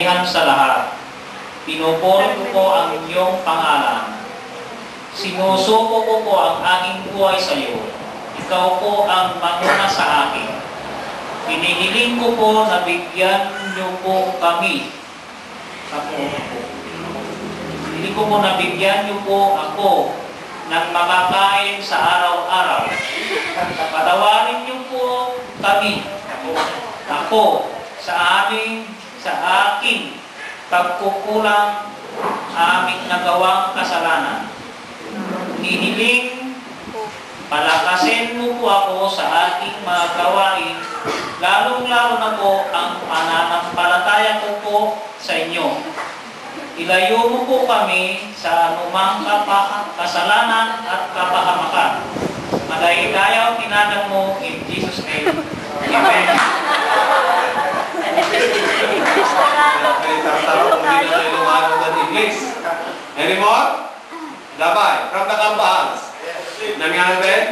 sa lahat. Pinupuri ko po ang iyong pangalan. Sinusuko ko po ang aking buhay sa iyo. Ikaw po ang manguna sa akin. Hinihiling ko po na bigyan niyo po kami. Hinihiling ko po na bigyan niyo po ako ng makakain sa araw-araw. Patawarin niyo po kami. Ako sa aking pagkukulang aming nagawang kasalanan. Hinihiling, palakasin mo po ako sa aking mga gawain, lalong-lalo na po ang pananampalataya ko po sa inyo. Ilayo mo po kami sa anumang kasalanan at kapahamakan. Madahil-dayaw tinanong mo in Jesus' name. Amen. Any more? Dabay, from the Kampahans. Nangyari din?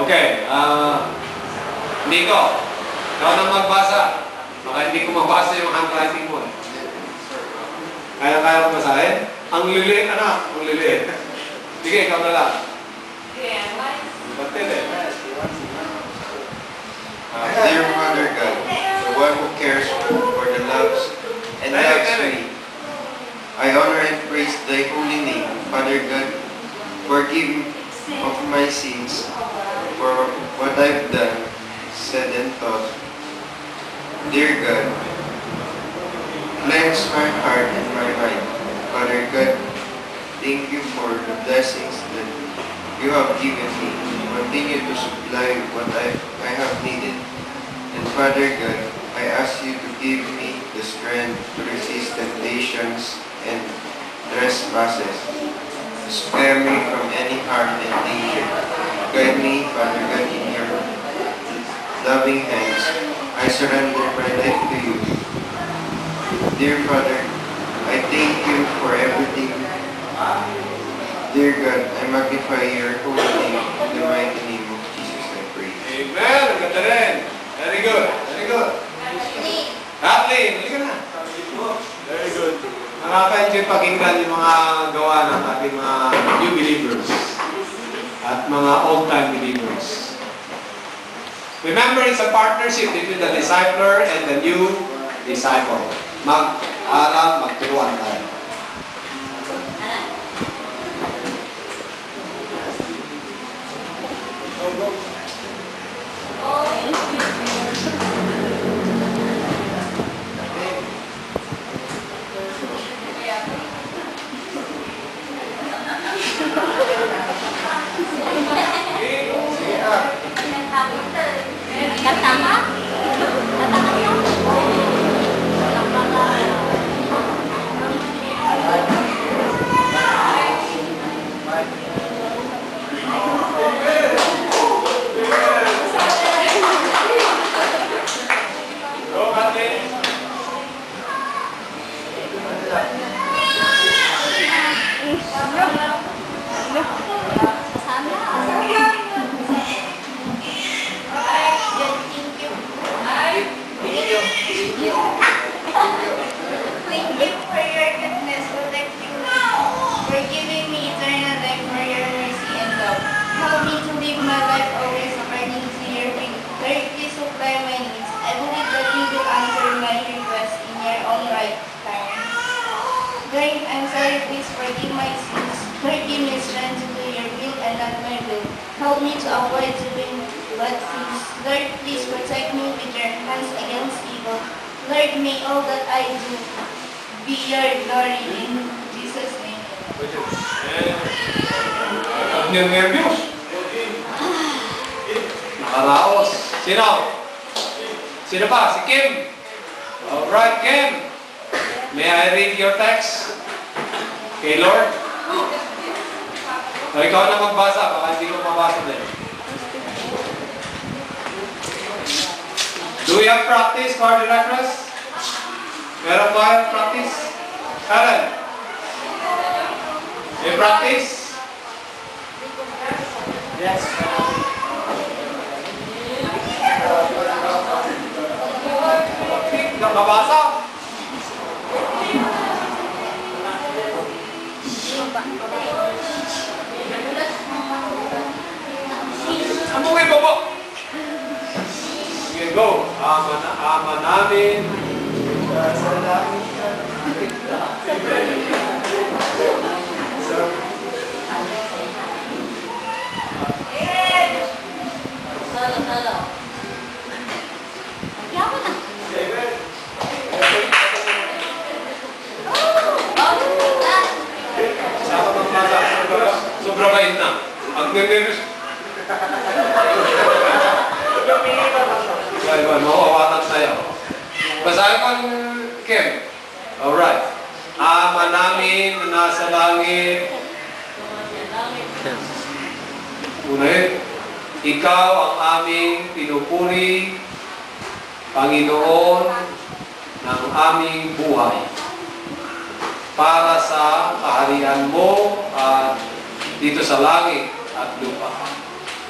Okay. Nico, ikaw nang magbasa. Baka hindi ko magbasa yung handwriting mo. Kaya ko masahin? Ang liliit, anak. Ang liliit. Sige, ikaw na lang. Batil eh. Dear Father God, the one who cares for the loves and loves me, I honor and praise Thy holy name. Father God, forgive me of my sins for what I've done, said and thought. Dear God, cleanse my heart and my mind. Father God, thank you for the blessings that you have given me. Continue to supply what I have needed. And Father God, I ask you to give me the strength to resist temptations and trespasses. Spare me from any harm and danger. Guide me, Father God, in your loving hands. I surrender my life to you. Dear Father, I thank you for everything. Dear God, I magnify your holy name. In the mighty name of Jesus, I pray. Amen! Ang ganda rin. Very good. Very good. Kathleen, halika na. Very good. Nakaka-enjoy pakinggan yung mga gawa ng ating mga new believers at mga old-time believers. Remember, it's a partnership between the discipler and the new disciple. Mag-aral, magturuan tayo. Help me to avoid doing bad things. Lord, please protect me with your hands against evil. Lord, may all that I do be your glory in Jesus' name. Nervyos. Nakaraos. Sino? Sino pa? Si Kim. Alright, Kim. May I read your text? Okay, Lord? O, ikaw na magbasa. Baka hindi ko mabasa din. Do we have practice for the reference? Meron ba yung practice? Karen? May practice? Yes. Nababasa? Sabugay mo po. Sige, go. Ama namin. Sa langit ka. Sobra bait na. Ang nervous. Mawawatan tayo. Basahin ko Kim. Alright. Ama namin na nasa langit. Ulit. Ikaw ang aming pinupuri, Panginoon ng aming buhay. Para sa kaharian mo at dito sa langit at lupa.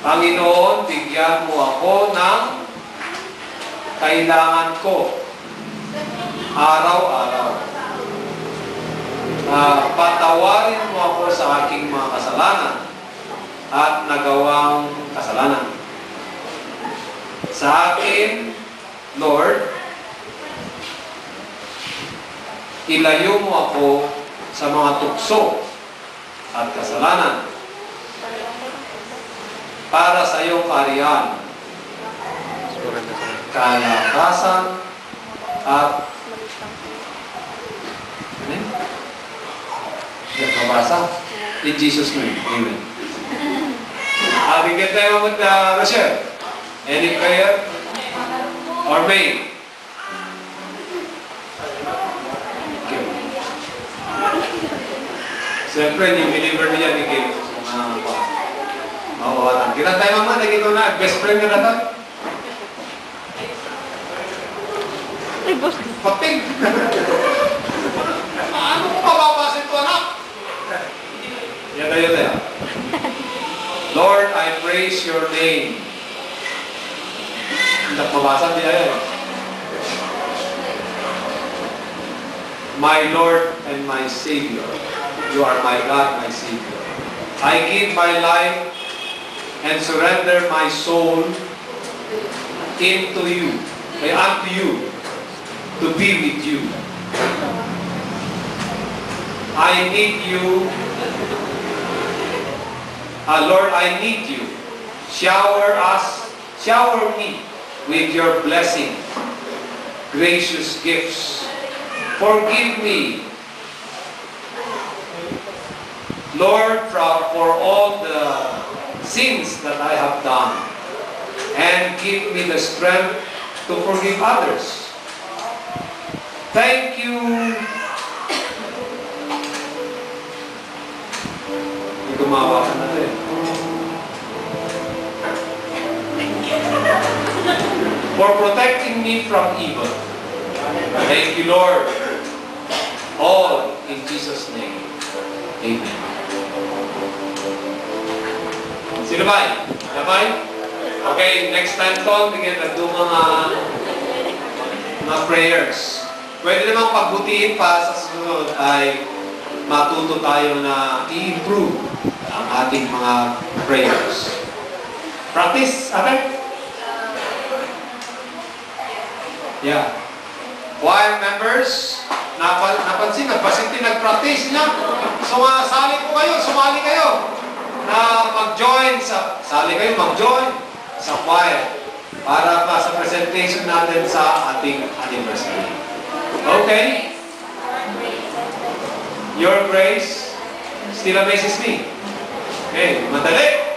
Panginoon, bigyan mo ako ng kailangan ko araw-araw. Patawarin mo ako sa aking mga kasalanan at nagawang kasalanan. Sa akin, Lord, ilayo mo ako sa mga tukso at kasalanan para sa iyong kaharian, kalakasan at in Jesus' name, amen. Bigyan tayo with Rochelle. Any prayer or may? Siyempre, yung believer niya, bigyan mawawatan. Kita tayo mama, nagito na, best friend ka na tayo. Pating! Ano kung mababasin ito, anak? Yan tayo tayo. Lord, I praise your name. Hindi mabasa niya yan. My Lord and my Savior. You are my God, my Savior. I give my life and surrender my soul into you, unto you, to be with you. I need you. Lord, I need you. Shower me with your blessing, gracious gifts. Forgive me, Lord, for all the sins that I have done, and give me the strength to forgive others. Thank you. Gumawa ka na rin. For protecting me from evil. Thank you, Lord. All in Jesus' name. Amen. Sino ba? Sabay? Okay, next time ko, bigyan natin mga prayers. Pwede namang pagbutihin pa sa susunod ay matuto tayo na i-improve ang ating mga prayers. Practice, ate? Yeah. Choir members, napansin, nagpasinti, nag-practice na. Sumali kayo na mag-join mag-join sa choir para pa sa presentation natin sa ating anniversary. Okay? Your grace still amazes me. Okay, madali.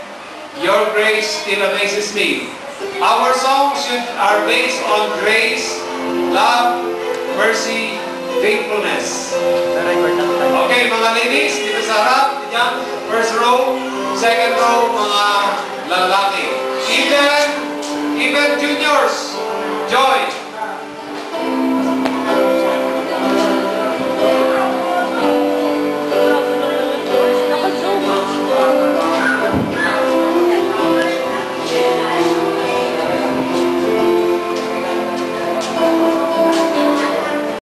Your grace still amazes me. Our songs are based on grace, love, mercy, faithfulness. Okay, mga ladies, dito sa harap, dyan, first row, second row, mga lalaki. Even juniors, Joy.